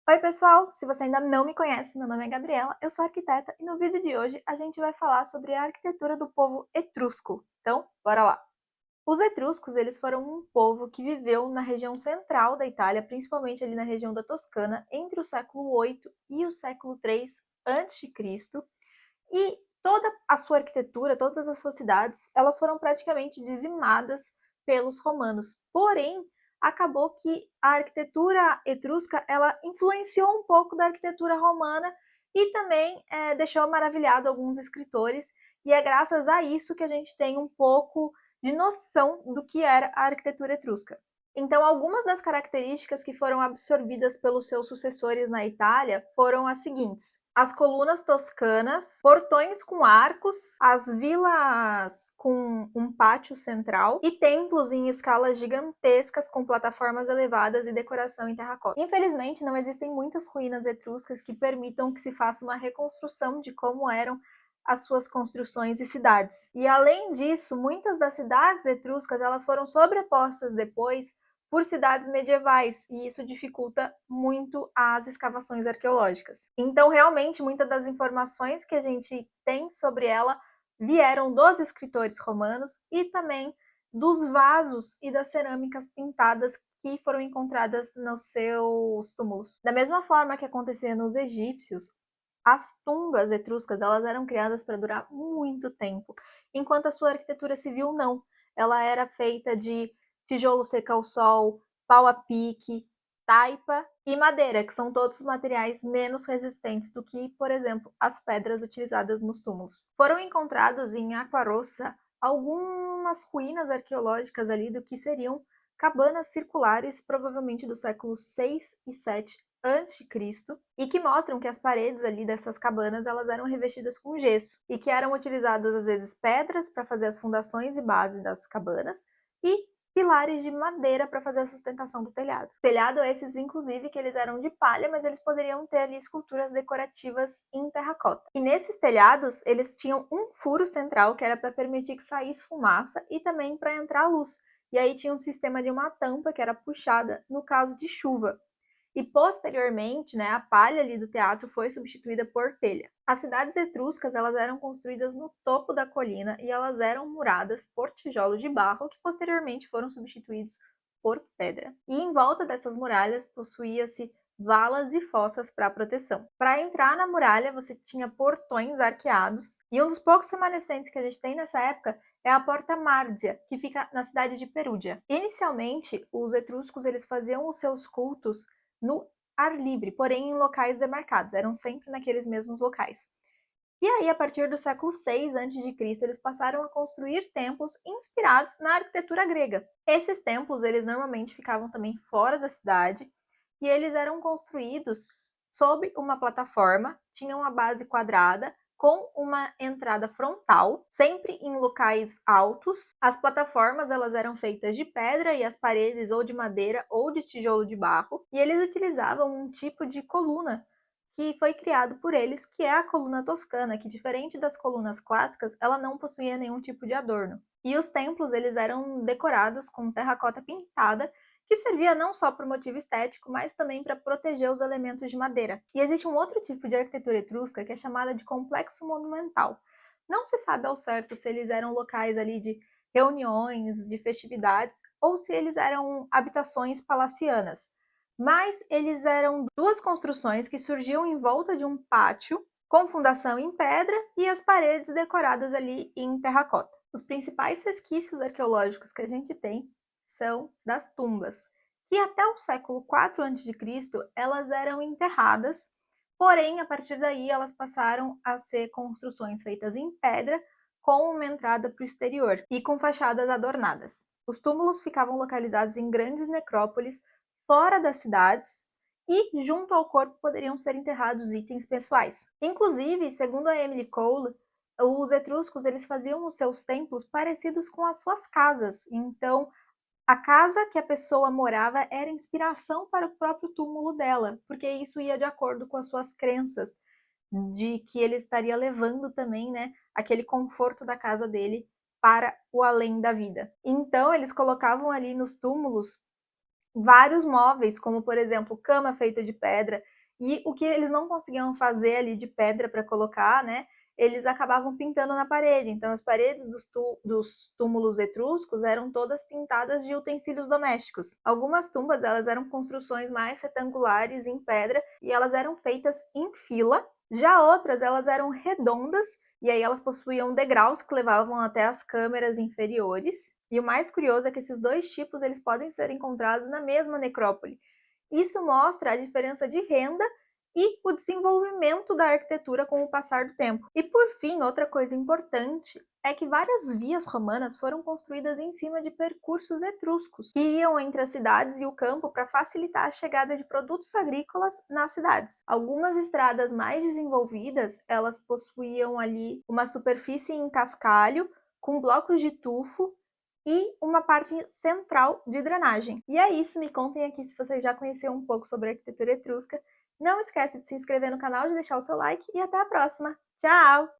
Oi pessoal, se você ainda não me conhece, meu nome é Gabriela, eu sou arquiteta e no vídeo de hoje a gente vai falar sobre a arquitetura do povo etrusco. Então, bora lá! Os etruscos, eles foram um povo que viveu na região central da Itália, principalmente ali na região da Toscana, entre o século 8 e o século 3 a.C. E toda a sua arquitetura, todas as suas cidades, elas foram praticamente dizimadas pelos romanos. Porém, acabou que a arquitetura etrusca ela influenciou um pouco da arquitetura romana e também deixou maravilhado alguns escritores. E é graças a isso que a gente tem um pouco de noção do que era a arquitetura etrusca. Então, algumas das características que foram absorvidas pelos seus sucessores na Itália foram as seguintes: as colunas toscanas, portões com arcos, as vilas com um pátio central e templos em escalas gigantescas com plataformas elevadas e decoração em terracota. Infelizmente, não existem muitas ruínas etruscas que permitam que se faça uma reconstrução de como eram as suas construções e cidades. E além disso, muitas das cidades etruscas elas foram sobrepostas depois por cidades medievais, e isso dificulta muito as escavações arqueológicas. Então, realmente, muitas das informações que a gente tem sobre ela vieram dos escritores romanos e também dos vasos e das cerâmicas pintadas que foram encontradas nos seus túmulos. Da mesma forma que acontecia nos egípcios, as tumbas etruscas elas eram criadas para durar muito tempo, enquanto a sua arquitetura civil não. Ela era feita de tijolo seco ao sol, pau a pique, taipa e madeira, que são todos os materiais menos resistentes do que, por exemplo, as pedras utilizadas nos túmulos. Foram encontrados em Aquarossa algumas ruínas arqueológicas ali do que seriam cabanas circulares, provavelmente do século 6 e 7 a.C., e que mostram que as paredes ali dessas cabanas elas eram revestidas com gesso e que eram utilizadas às vezes pedras para fazer as fundações e base das cabanas e pilares de madeira para fazer a sustentação do telhado. Telhado esses, inclusive, que eles eram de palha, mas eles poderiam ter ali esculturas decorativas em terracota. E nesses telhados, eles tinham um furo central que era para permitir que saísse fumaça e também para entrar luz. E aí tinha um sistema de uma tampa que era puxada no caso de chuva. E posteriormente, né, a palha ali do teatro foi substituída por telha. As cidades etruscas elas eram construídas no topo da colina e elas eram muradas por tijolos de barro que posteriormente foram substituídos por pedra. E em volta dessas muralhas possuía-se valas e fossas para proteção. Para entrar na muralha você tinha portões arqueados e um dos poucos remanescentes que a gente tem nessa época é a Porta Márdia, que fica na cidade de Perúdia. Inicialmente, os etruscos eles faziam os seus cultos no ar livre, porém em locais demarcados, eram sempre naqueles mesmos locais. E aí, a partir do século 6 a.C., eles passaram a construir templos inspirados na arquitetura grega. Esses templos, eles normalmente ficavam também fora da cidade e eles eram construídos sob uma plataforma, tinham uma base quadrada com uma entrada frontal, sempre em locais altos. As plataformas elas eram feitas de pedra e as paredes ou de madeira ou de tijolo de barro, e eles utilizavam um tipo de coluna que foi criado por eles, que é a coluna toscana, que diferente das colunas clássicas, ela não possuía nenhum tipo de adorno. E os templos eles eram decorados com terracota pintada, que servia não só por motivo estético, mas também para proteger os elementos de madeira. E existe um outro tipo de arquitetura etrusca que é chamada de complexo monumental. Não se sabe ao certo se eles eram locais ali de reuniões, de festividades, ou se eles eram habitações palacianas. Mas eles eram duas construções que surgiam em volta de um pátio com fundação em pedra e as paredes decoradas ali em terracota. Os principais resquícios arqueológicos que a gente tem são das tumbas, que até o século 4 a.C. elas eram enterradas, porém a partir daí elas passaram a ser construções feitas em pedra com uma entrada para o exterior e com fachadas adornadas. Os túmulos ficavam localizados em grandes necrópolis fora das cidades e junto ao corpo poderiam ser enterrados itens pessoais. Inclusive, segundo a Emily Cole, os etruscos eles faziam os seus templos parecidos com as suas casas. Então, a casa que a pessoa morava era inspiração para o próprio túmulo dela, porque isso ia de acordo com as suas crenças de que ele estaria levando também, né, aquele conforto da casa dele para o além da vida. Então, eles colocavam ali nos túmulos vários móveis, como por exemplo, cama feita de pedra, e o que eles não conseguiam fazer ali de pedra para colocar, né, eles acabavam pintando na parede. Então as paredes dos túmulos etruscos eram todas pintadas de utensílios domésticos. Algumas tumbas, elas eram construções mais retangulares em pedra e elas eram feitas em fila. Já outras, elas eram redondas e aí elas possuíam degraus que levavam até as câmeras inferiores. E o mais curioso é que esses dois tipos eles podem ser encontrados na mesma necrópole. Isso mostra a diferença de renda e o desenvolvimento da arquitetura com o passar do tempo. E por fim, outra coisa importante é que várias vias romanas foram construídas em cima de percursos etruscos, que iam entre as cidades e o campo para facilitar a chegada de produtos agrícolas nas cidades. Algumas estradas mais desenvolvidas, elas possuíam ali uma superfície em cascalho, com blocos de tufo e uma parte central de drenagem. E é isso, me contem aqui se vocês já conheceram um pouco sobre a arquitetura etrusca. Não esquece de se inscrever no canal, de deixar o seu like e até a próxima. Tchau!